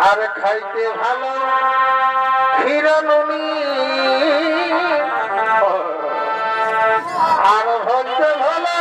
আর খাইতে ভালো হিরণী আর ভক্তে ভালো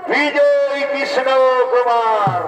বিজয় কৃষ্ণ কুমার।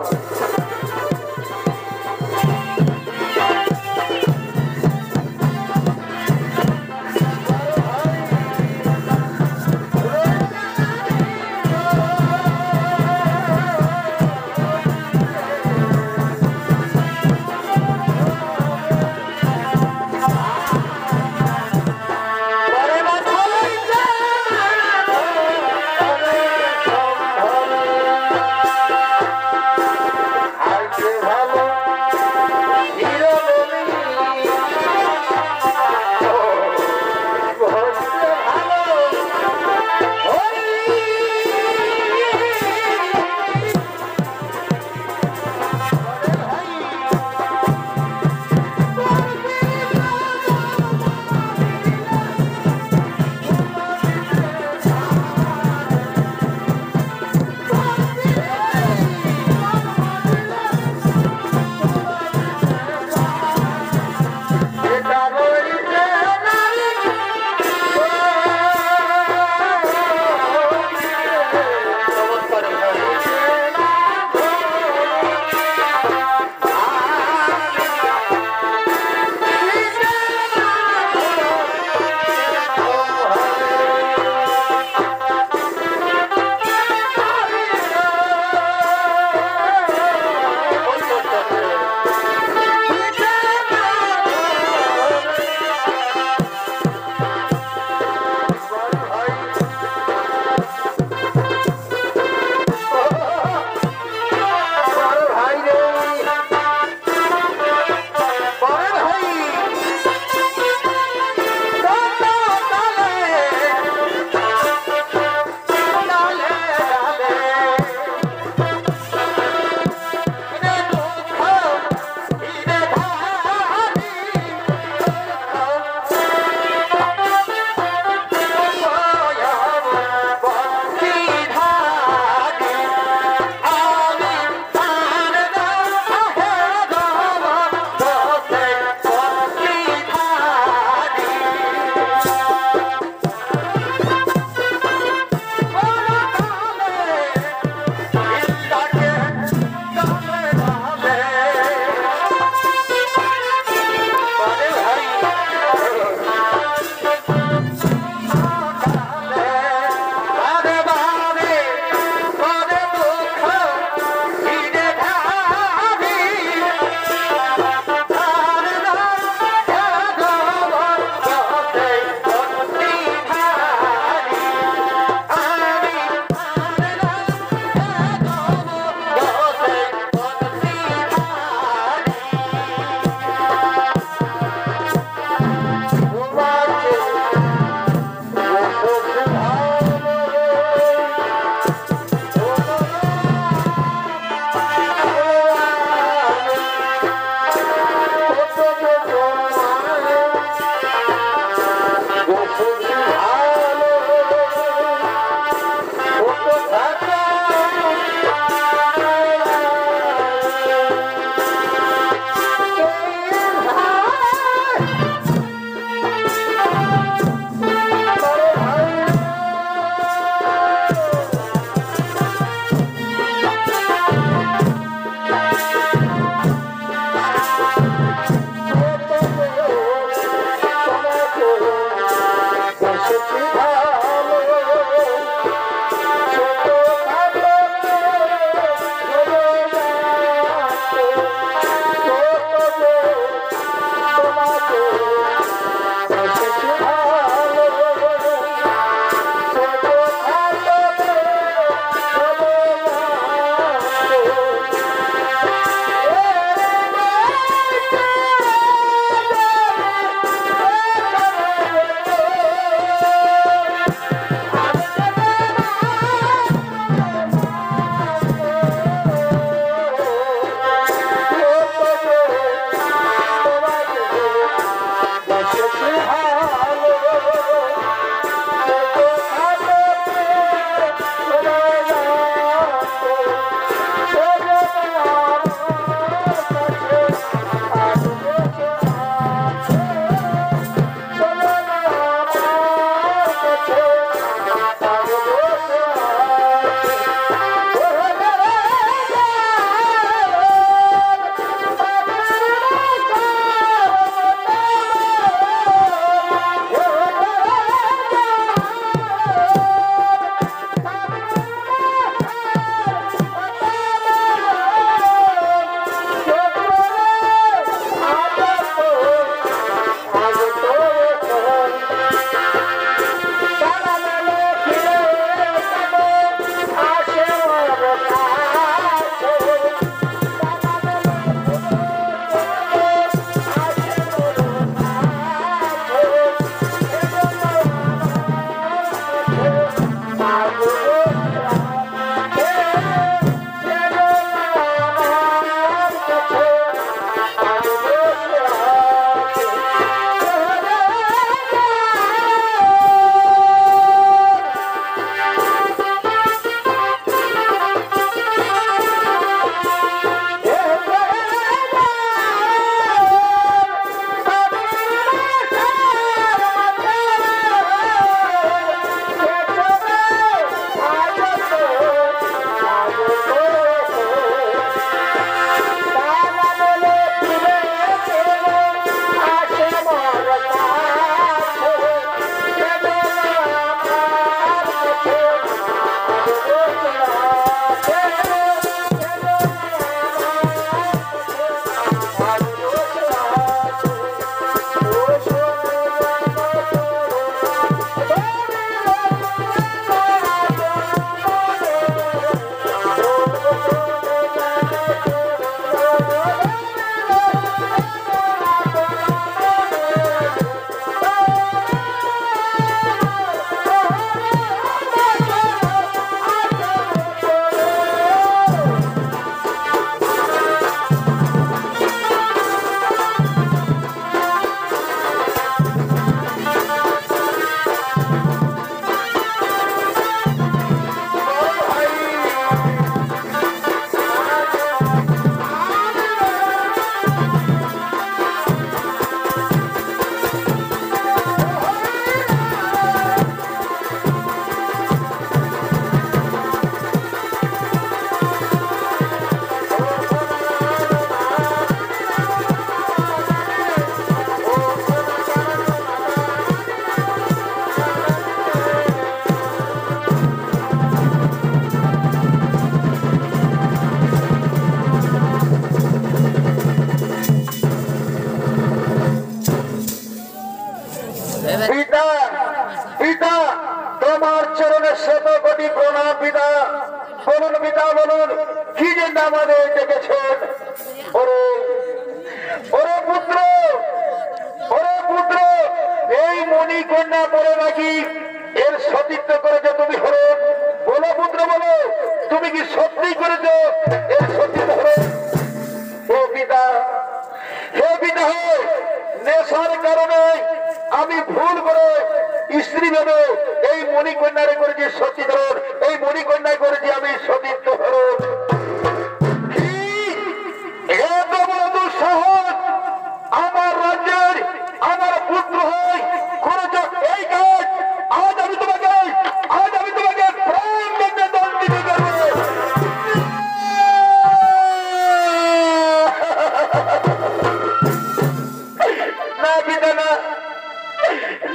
পিতা না,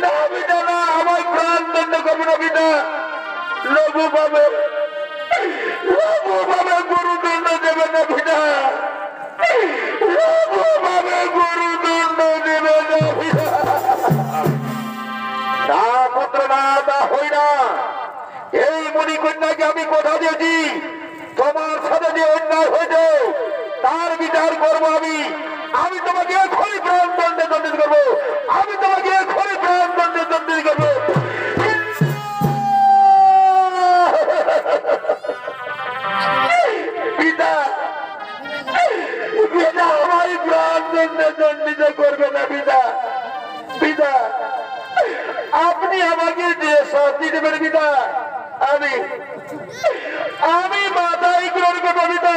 না পিতা না, আমার প্রাণ দণ্ড করবে না পিতা। লঘু পাবে গুরু দণ্ড দেবে না পিতা, লঘু পাবে গুরু দণ্ড দেবে না পিতা। না পুত্র না, তা হই না। এই মণিকন্যাকে আমি কথা দিয়েছি, তোমার সাথে যে অন্যায় হয়েছে তার বিচার করবো আমি। আমি তোমাকে এখনই প্রাণ দণ্ডে দণ্ডিত করবো, আমি তোমাকে এখনই প্রাণ দণ্ডে দণ্ডিত করবো। পিতা পিতা আমার প্রাণ দণ্ডে দণ্ডিত করবে না পিতা। পিতা আপনি আমাকে যে শাস্তি দেবেন পিতা, আমি মাথায় গ্রহণ করবো পিতা।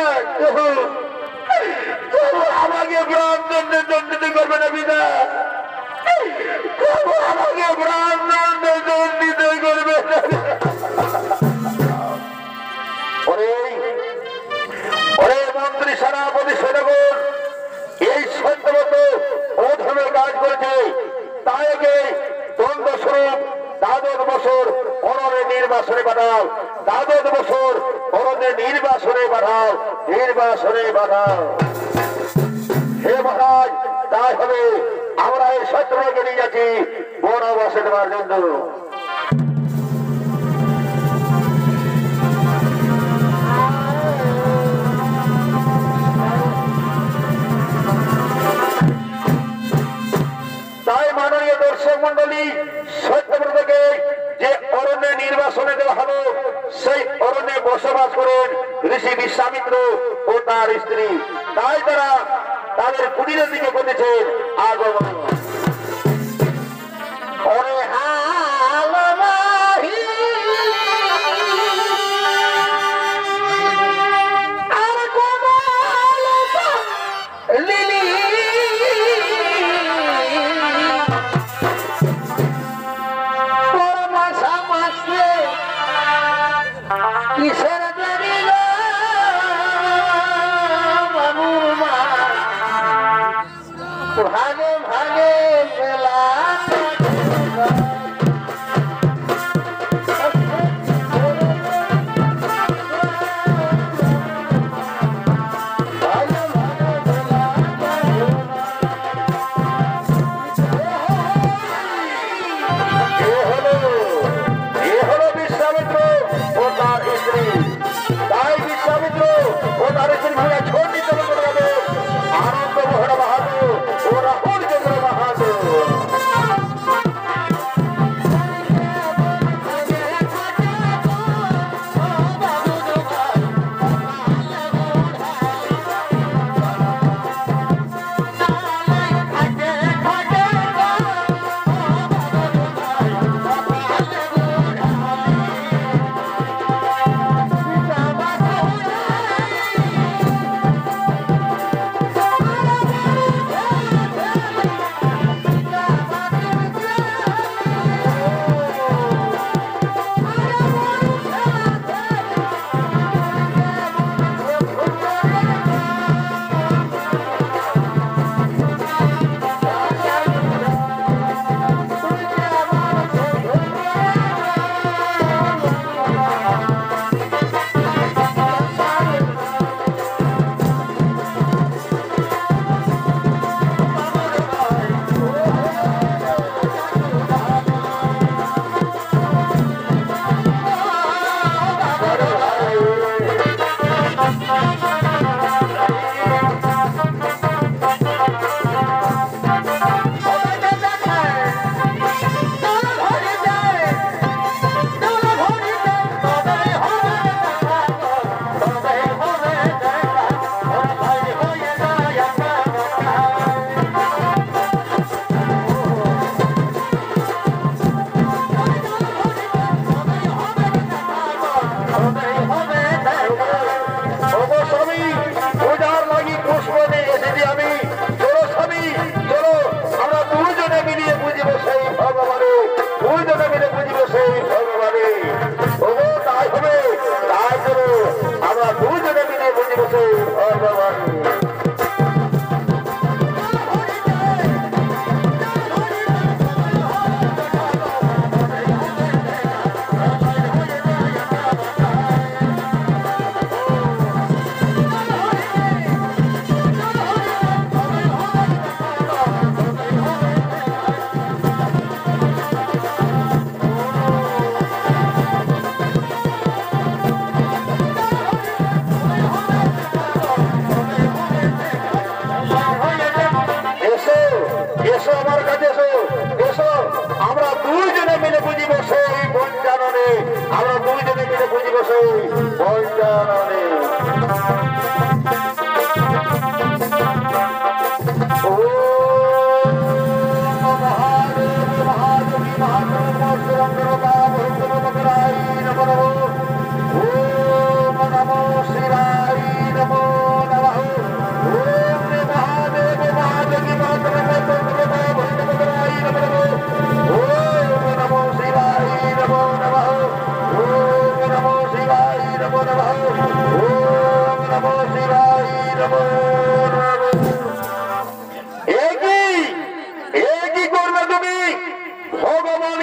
আমাকে প্রাণ দণ্ডে দণ্ডিত করবে না পিতা, আমাকে প্রাণ দণ্ডে দণ্ডিত করবে না। ওরে মন্ত্রী সেনাপতি সেনাগণ, এই সত্যমত অধর্মের কাজ করেছে, তাকে দণ্ডস্বরূপ 10 বছর অরণ্যে নির্বাসনে পাঠাও, 10 বছর অরণ্যে নির্বাসনে পাঠাও, নির্বাসনে পাঠাও। হে মহারাজ, তাই হবে। আমরা এই শত্রুকে নিয়ে যাচ্ছি বনবাসে দেওয়ার জন্য। তাই মাননীয় দর্শক মন্ডলী, সত্যব্রতকে যে অরণ্যে নির্বাসনে দেওয়া হলো, সেই অরণ্যে বসবাস করেন ঋষি বিশ্বামিত্র ও তার স্ত্রী। তাই তারা তাদের কুটিরের দিকে করতেছেন আগমন। ভাগে ভাগে মেলা বিশ্বামিত্র ও তার স্ত্রী। তাই বিশ্বামিত্র ও তার স্ত্রী ভাঙা ছোট নিতে হবে আনন্দ মোহন বাহাদুর ও রাহুল চন্দ্র বাহাদুর।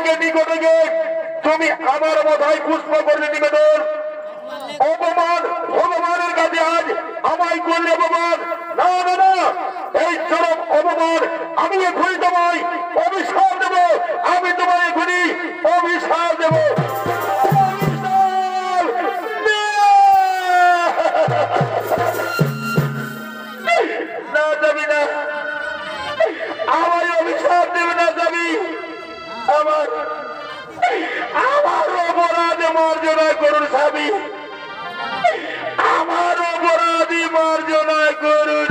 স্বামীকে নিকটে গিয়ে তুমি আমার মাথায় পুষ্প করলে নিবেদন। অপমান ভগবানের কাছে আজ আমায় করলে অপমান। না না না, এই চরম অপমান আমি এখনই তোমায় অভিশাপ দেব। আমি তোমায় এখনই অভিশাপ দেব। না যাবি না, আমায় অভিশাপ দেবে না যাবি। আমার অপরাধে মার্জনা করুন স্বামী, আমার অপরাধী মার্জনা করুন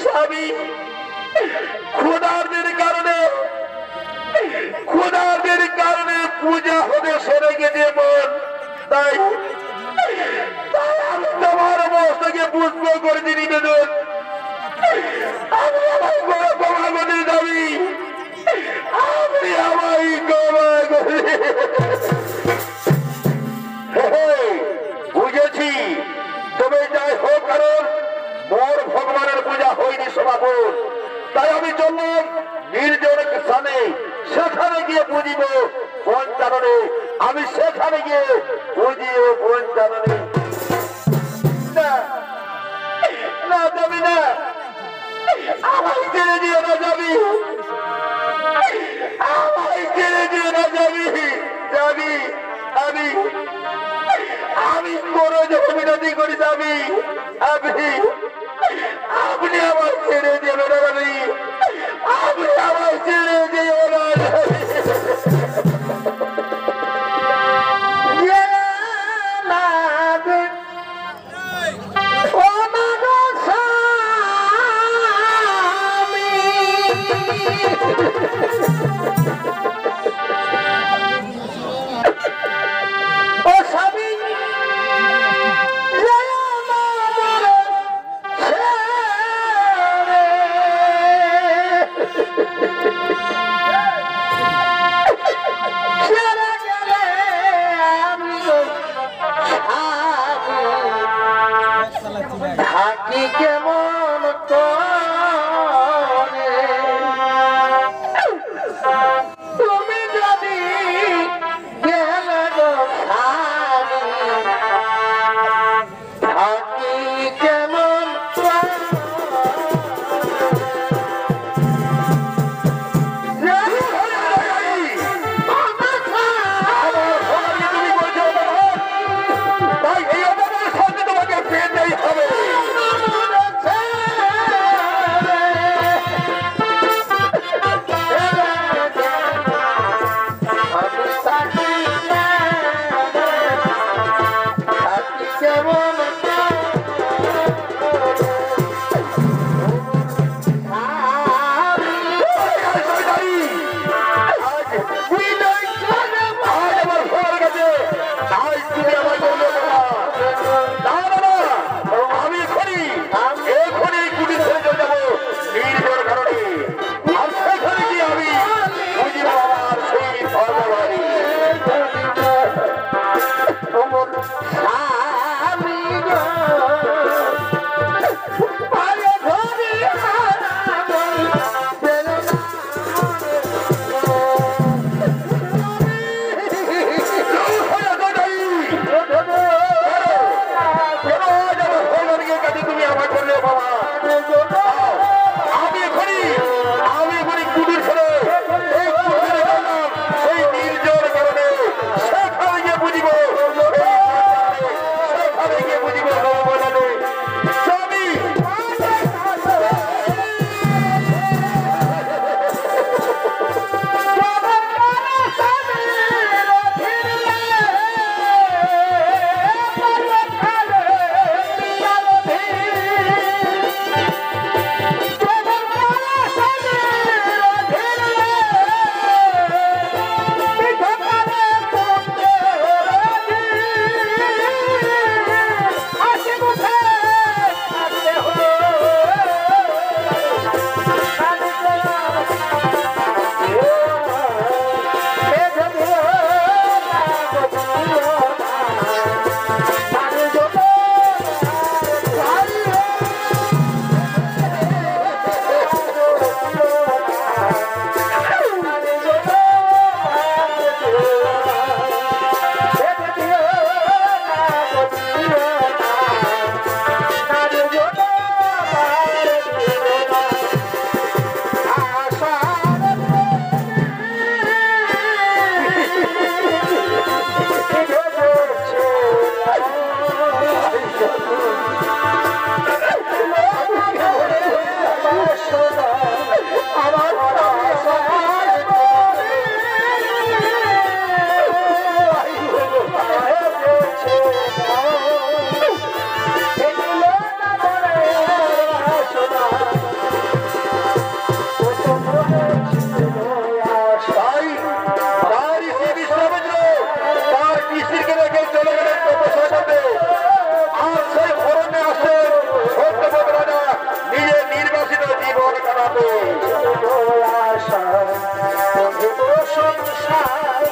স্বামী। ক্ষুধার্তের কারণে পূজা হতে সরে গেছে মন, তাই আমি তোমার মস্তকে পুষ্প করেছি নিবেদন। আমি আমায় ক্ষমা করে দাবি, আমি আমায় ক্ষমা করে। বুঝেছি, তবে যাই হোক, কারণ মোর ভগবানের পূজা হয়নি সমাপন, তাই আমি চললাম নির্জন স্থানে, সেখানে গিয়ে বুঝিব পঞ্চাননে। আমি সেখানে গিয়ে বুঝিব পঞ্চাননে। না না যাবি না, আমায় ছেড়ে দিয়ে না যাবি, আমায় ছেড়ে দিয়ে না যাবি। যাবি আমি কোনো জমিনতি করি যাবি। আপনি আমার ছেড়ে দেবেন না যাবি, আপনি আমার ছেড়ে দেবেন না যাবি। জানাবে আশা সংসার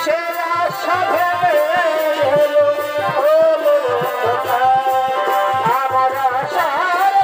সে আশা ভেবে আমার আশার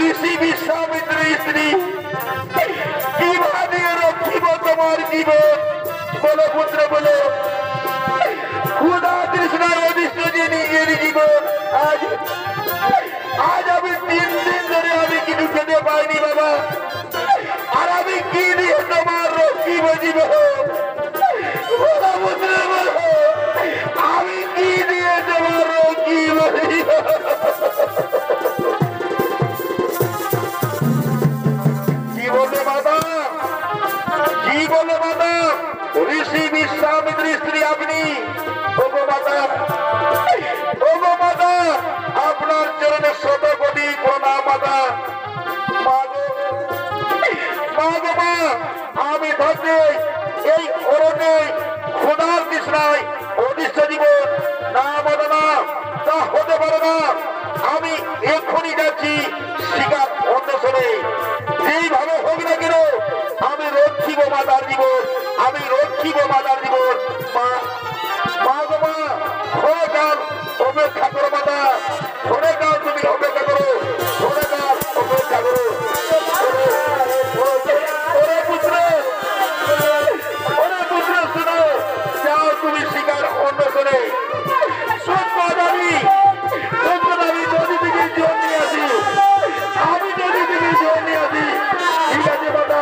ঋষি বিশ্বামিত্র স্ত্রী কিভাবে রক্ষিব তোমার জীবন বলো পুত্র বলো ক্ষুধা তৃষ্ণায় অধিষ্ঠ যে নিজের জীবন আজ আজ আমি 3 দিন ধরে আমি কিছু খেতে পাইনি বাবা আর আমি কি দিয়ে তোমার রক্ষিব জীবন বলো পুত্র বলো আমি কি দিয়ে তোমার রক্ষিব ঋষি বিশ্বামিত্র স্ত্রী আপনি ওগো মাতা আপনার চরণে 100 কোটি প্রণাম মাতা মা আমি ধরতে এই অরণ্যে ক্ষুধার তৃষ্ণায় অদৃশ্য জীবন না মাতা না তা হতে পারে না আমি এক্ষুনি যাচ্ছি শিকার অন্বেষণে যেইভাবে হোক না কেন আমি রক্ষিব মাতার জীবন আমি রক্ষিব মাতার জীবন মা গো মা ক্ষণকাল অপেক্ষা করো মাতা ক্ষণকাল তুমি অপেক্ষা করো ক্ষণকাল অপেক্ষা করো ওরে পুত্র শুনো যাও তুমি শিকার অন্বেষণে সত্য দাবি নদী থেকে জল নিয়ে আসি আমি নদী থেকে জল নিয়ে আসি ঠিক আছে মাতা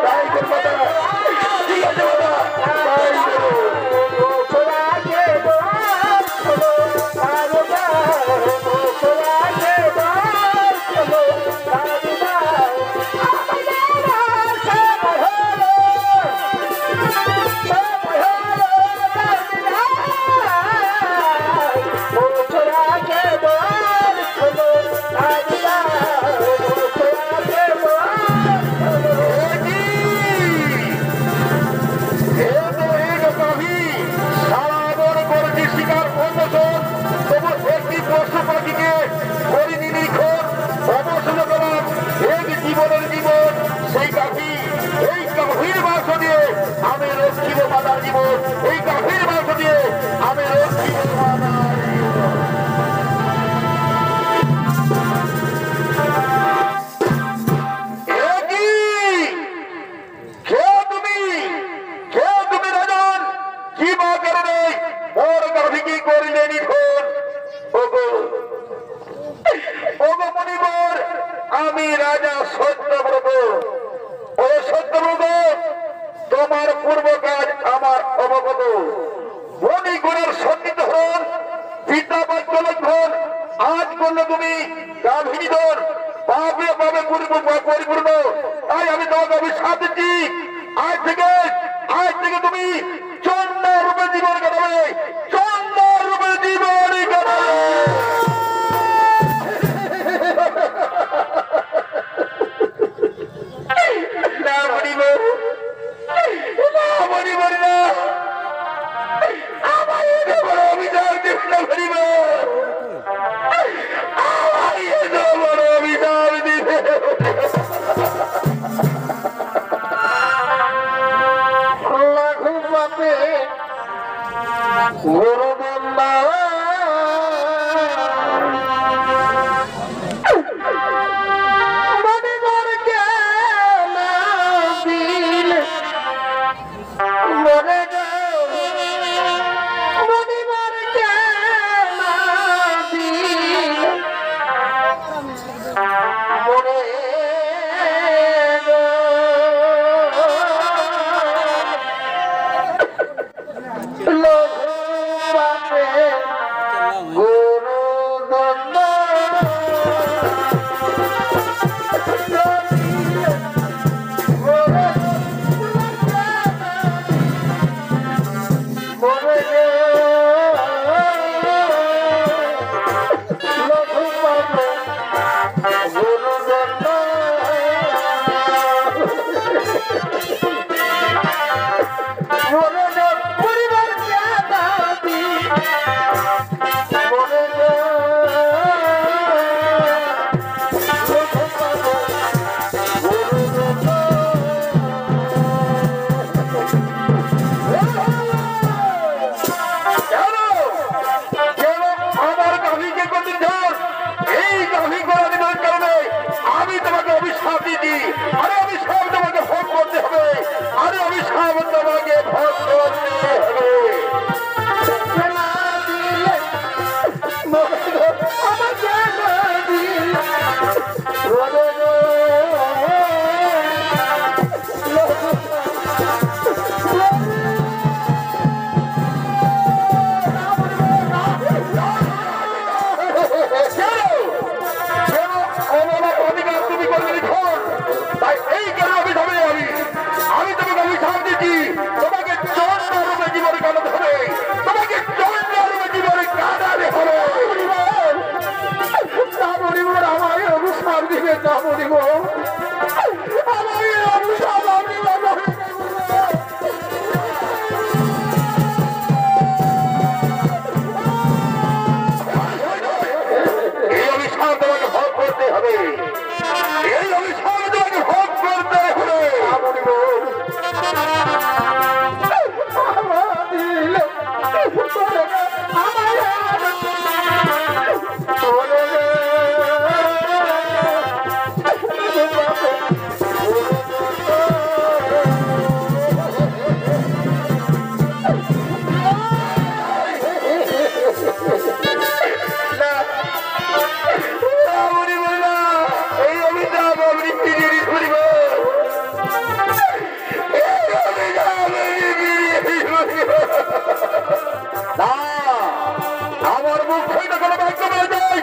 তাই কর মাতা ঠিক আছে মাতা তাই করো আমি রক্ষিব মাতার জীবন এই গাভীর মাংস দিয়ে আমি রক্ষিব মাতার তুমি রাজন কি বা কারণে ওর গাভীকে করলে নিধন ওগো মণিবর আমি রাজা সত্যব্রত। ও সত্যব্রত, তোমার পূর্ব কাজ আমার অবগত। মণিগুণের সন্নিধ হন, পিতা বাক্য লক্ষণ আজ করলে তুমি গাভিনী দন পাবে পাবে পরিপূর্ণ। তাই আমি তোমাকে অভিশাপ দিচ্ছি, আজ থেকে তুমি চন্ড রূপে জীবন কাটাবে, চন্ড রূপে জীবন কাটাবে। না মরিব, না মরিব না, আমার এত বড় অভিশাপ দেবে না মরিব, আমার এত বড় অভিশাপ দিবে। লাঘু পাপে গুরুদণ্ডা মনিবার জ্ঞান দিল মনে গো মনিবার জ্ঞান দিল মনে লঘু পাপে গুরুদণ্ড লঘু পাপে গুরুদণ্ড পরিবার জ্ঞাতি মনে আমার গাভীকে কোনদিন ধর, এই গাভী করার কারণে আমি তোমাকে অভিশাপ দিচ্ছি। আরে অভিশাপ তোমাকে ভোগ করতে হবে, আরে অভিশাপ তোমাকে ভোগ করতে হবে। আমার জ্ঞান দিল তুমি করবে লিখন, তাই এই কেন অভিশাপে আমি তোমাকে অভিশাপ দিচ্ছি, তোমাকে চন্ড রূপে জীবনে কাটাতে হবে, তোমাকে চন্ড রূপে জীবনে কাটাতে হবে। আমাকে অভিশাপ দিবে তা বলিব আমাকে অভিশাপ এই অভিশাপ তোমাকে ভোগ করতে হবে, এই অভিশাপ তোমাকে ভোগ করতে হবে। এই অভিশাপ আপনি ফিরিয়ে ধরিব, না আমার মুখ হইতে কোনো বাক্য বলে যায়,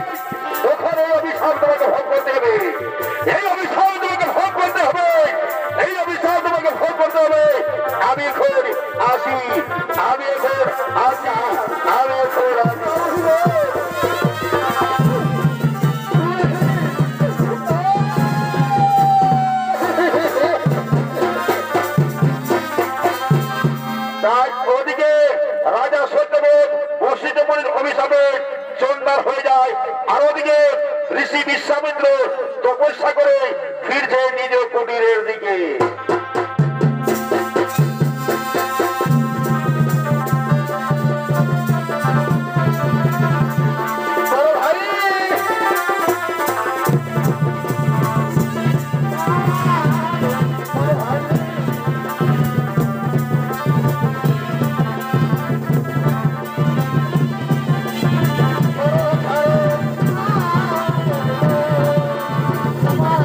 ওখানে এই অভিশাপ তোমাকে ভোগ করতে হবে, এই অভিশাপ তোমাকে ভোগ করতে হবে, এই অভিশাপ তোমাকে ভোগ করতে হবে। আমি এখন আসি, আমি এখন আসি, আমি এখন আসি। তাই ওদিকে রাজা সত্যবোধ বর্ষিত মনির অভিশাপে চন্ডার হয়ে যায়, আর ওদিকে ঋষি বিশ্বামিত্র তপস্যা করে ফিরছে নিজ কুটিরের দিকে। আমার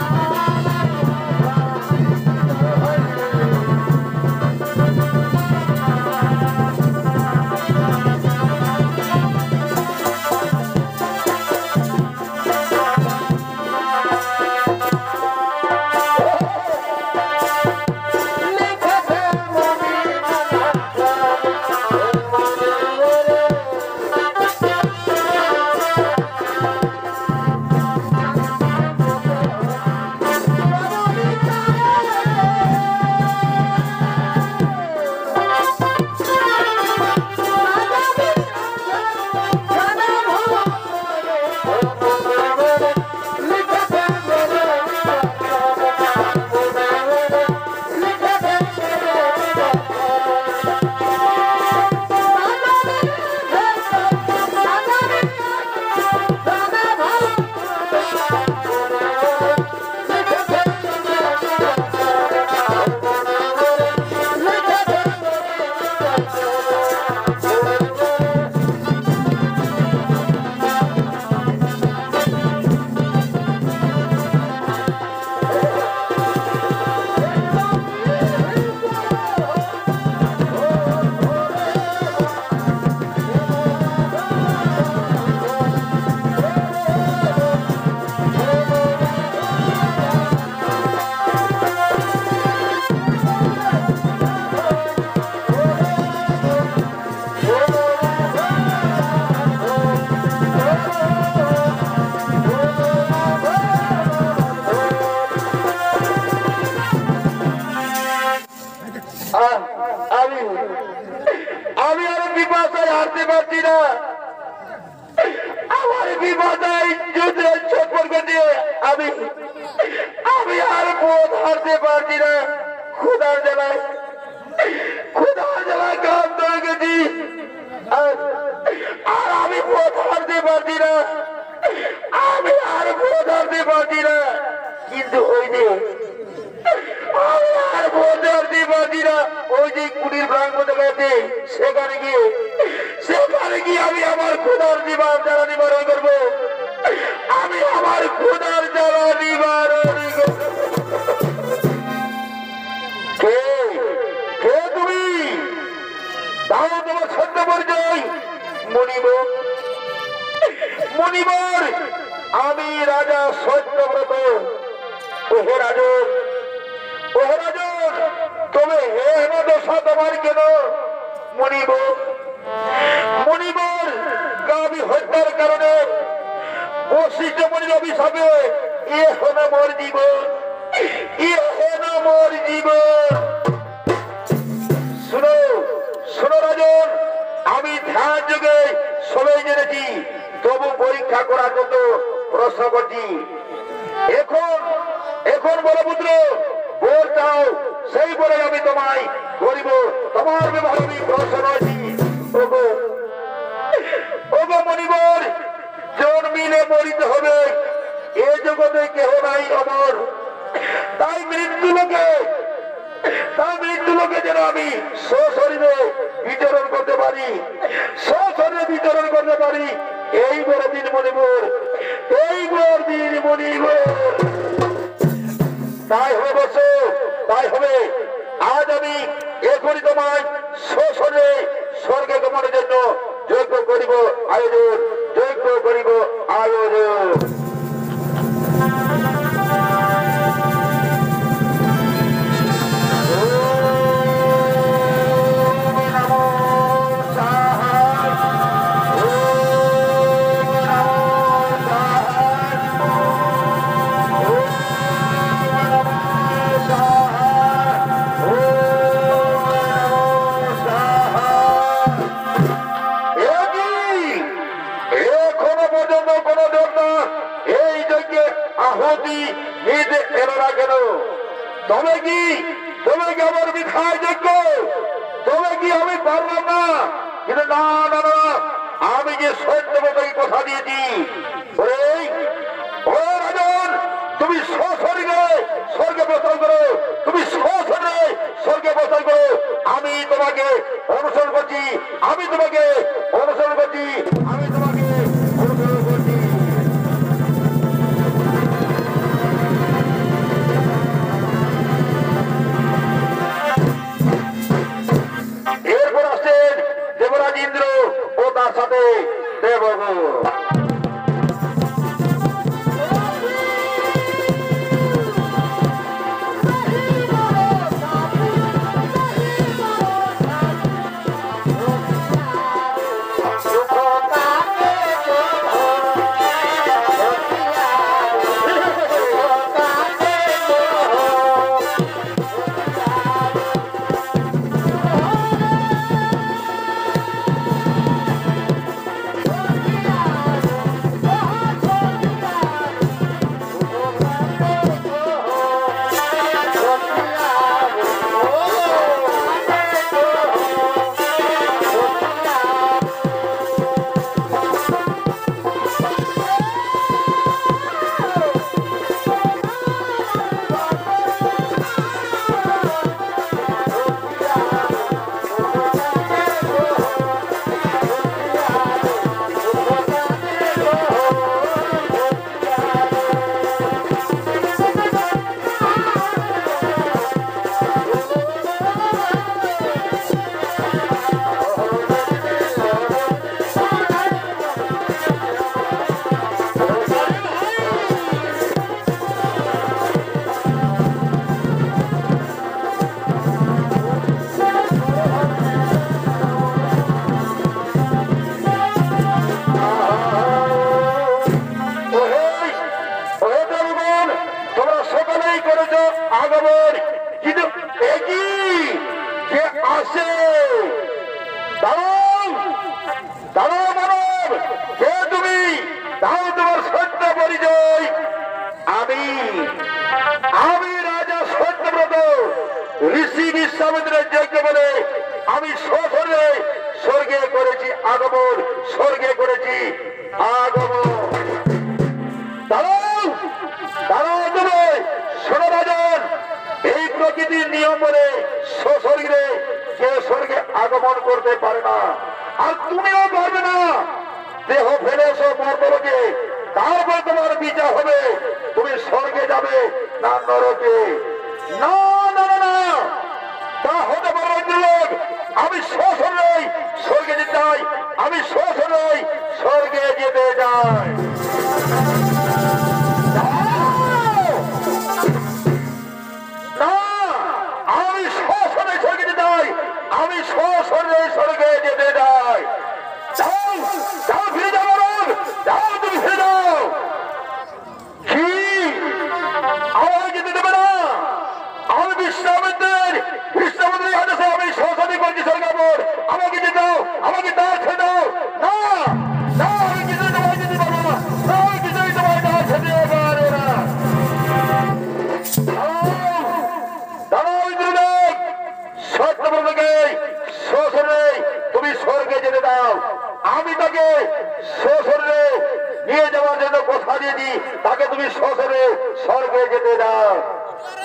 আমি আমি আর পথ হারতে পারছি না। ক্ষুধার জ্বালায় কান ধরে গেছি। আর আর আমি পথ হারতে পারছি না। আমি আর পথ হারতে পারছি না। কিন্তু ওই যে আমি আর পথ হারতে পারছি না। ওই যে কুড়ির ব্রাহ্মণ গেছে, সেখানে গিয়ে আমি আমার ক্ষুধার জীবন জ্বালা নিবারণ করবো। আমি আমার ক্ষুধার জ্বালা নিবারণ করবো। কে কে তুমি? দাও তোমার সত্য পরিচয়। মণিবর মণিবর, আমি রাজা সত্যব্রত। ওহে রাজন, ওহে রাজন, তবে হে হেমদশা তোমার কেন? মণিবর মণিবর, আমি হত্যার কারণে বশিষ্ঠ মণির অভিশাপে এ হলো মোর জীবন, এ হলো মোর জীবন। শুনো শুনো রাজন, আমি ধ্যান যুগে সবাই জেনেছি, তবু পরীক্ষা করার জন্য প্রশ্ন করছি। এখন এখন বলো পুত্র, বল চাও, সেই বলে আমি তোমায় করিব। তোমার বিবাহ আমি প্রশ্ন রয়েছি। ওগো ওগো মণিবর, জন্মিলে মরিতে হবে, এ জগতে কেহ নাই অমর। তাই মৃত্যু লোকে যেন আমি সশরীরে বিচরণ করতে পারি, সশরীরে বিচরণ করতে পারি। এই বড় দিন মণিবর, এই বড় দিন মণিবর। তাই হবে বসো, তাই হবে। আজ আমি এখনই তোমায় সশরীরে স্বর্গে গমনের জন্য যজ্ঞ করিব আয়োজন, যজ্ঞ করিব আয়োজন। তবে কি আমার মিথায় যোগ্য? তবে কি আমি পারলাম না? কিন্তু না না না, আমি যে সত্যবতী কথা দিয়েছি, রাজন, তুমি সশরীরে স্বর্গে প্রস্থান করো, তুমি সশরীরে স্বর্গে প্রস্থান করো। আমি তোমাকে অনুসরণ করছি, আমি তোমাকে অনুসরণ করছি, আমি তোমাকে অনুসরণ করছি। এরপর আসছেন দেবরাজ ইন্দ্র ও তার সাথে দেবগুণ। আগমন, কিন্তু একই যে আসে। দাঁড়াও দাঁড়াও মানব, কে তুমি? দাও তোমার সত্য পরিচয়। আমি আমি রাজা সত্যব্রত ঋষি বিশ্বামিত্রের যজ্ঞ বলে আমি সশরীরে স্বর্গে করেছি আগমন, স্বর্গে করেছি আগমন। দাঁড়াও দাঁড়াও তুমি, শোনো রাজন, এই প্রকৃতির নিয়ম বলে সশরীরে কেউ স্বর্গে আগমন করতে পারে না, আর তুমিও পারবে না। দেহ ফেলে এসো মর্তলোকে, তারপর তোমার বিচার হবে তুমি স্বর্গে যাবে না নরকে। না না না না, তা হতে পারে লোক। আমি সশরীরে স্বর্গে যেতে চাই, আমি সশরীরে স্বর্গে যেতে চাই। না, আমি সশরীরে স্বর্গে যেতে চাই, আমি সশরীরে স্বর্গে যেতে চাই। যাও যাও, ফিরে যাও, যাও তুমি ফিরে যাও। কি আমাকে যেতে দেবে না? আমি বিশ্বামিত্রের আদেশে আমি সশরীরে করছি স্বর্গাবর। আমাকে যেতে দাও, আমাকে দাও, ছেড়ে দাও। না না, আমি কিছুই তোমায় যেতে পারবো না, আমি কিছুই তোমায় দাও ছেড়ে পারবো না। সত্যব্রতকে সশরীরে তুমি স্বর্গে যেতে দাও। আমি তাকে সশরীরে নিয়ে যাওয়ার জন্য কথা দিয়েছি, তাকে তুমি সশরীরে স্বর্গে যেতে দাও।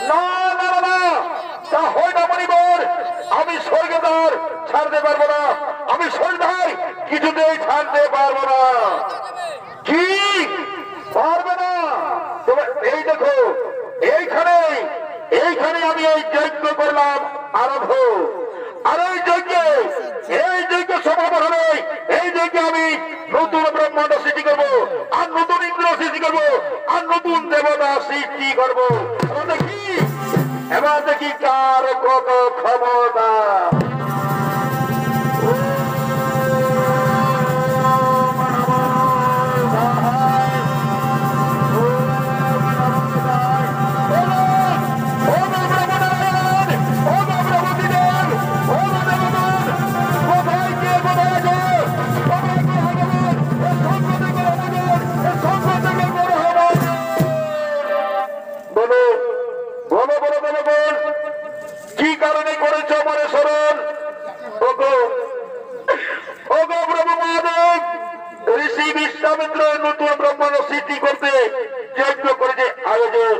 না না না না, তা হয় না মণিবর। আমি স্বর্গদ্বার ছাড়তে পারবো না, আমি স্বর্গদ্বার কিছুতেই ছাড়তে পারবো না। কি পারবে না? এই দেখো, এইখানে এইখানে আমি এই যজ্ঞ করলাম আরম্ভ, আর এই যজ্ঞ সমাপন হবে। এই যজ্ঞে আমি নতুন ব্রহ্মাণ্ড সৃষ্টি করবো, আর নতুন ইন্দ্র সৃষ্টি করবো, আর নতুন দেবতা সৃষ্টি করবো। এবার দেখি কার কত ক্ষমতা। কি কারণে করেছ মনে স্মরণ? প্রভু মহাদেব ঋষি বিশ্বামিত্র নতুন ব্রহ্মাণ্ড সৃষ্টি করতে যজ্ঞ করেছে আয়োজন।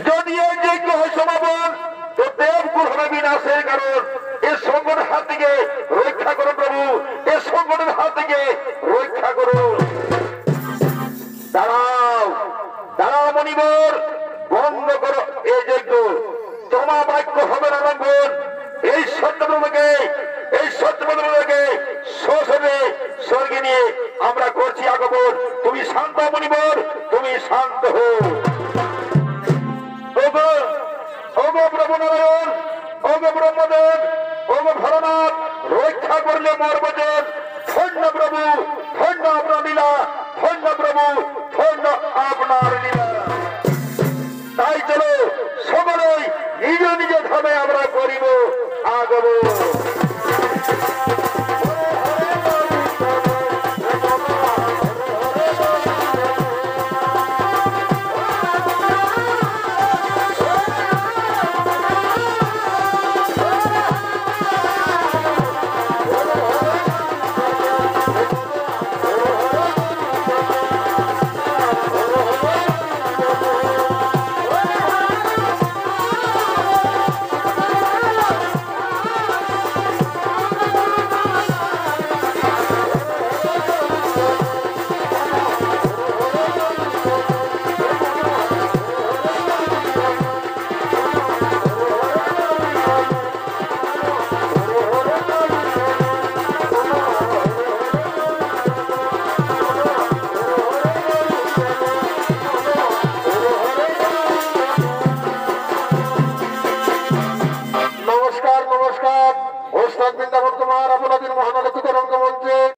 যদি এই যজ্ঞ হয় সমাপন, তো দেবকুল হবে বিনাশের কারণ। এ সংকটের হাত থেকে রক্ষা করুন প্রভু, এ সংকটের হাত থেকে রক্ষা করুন। দাঁড়াও দাঁড়াও মণিবর, বন্ধ করো এই যজ্ঞ। তোমার বাক্য হবে না লঙ্ঘন। এই সত্যব্রতকে সশরীরে স্বর্গে নিয়ে আমরা করছি আগমন। তুমি শান্ত মণিবর, তুমি শান্ত হো। ওগো প্রভু নারায়ণ, ওগো ব্রহ্মদেব, ওগো ভরনাথ, রক্ষা করলে মর্বজন। ধন্য প্রভু, ধন্য আপনার লীলা, ধন্য প্রভু, ধন্য আপনার লীলা। তাই চলো সকলেই নিজ নিজ ধামে আমরা করিব আগমন। নমস্কার নমস্কার। ওস্তাদ বৃন্দাবন কুমার আপনাদের মহানগর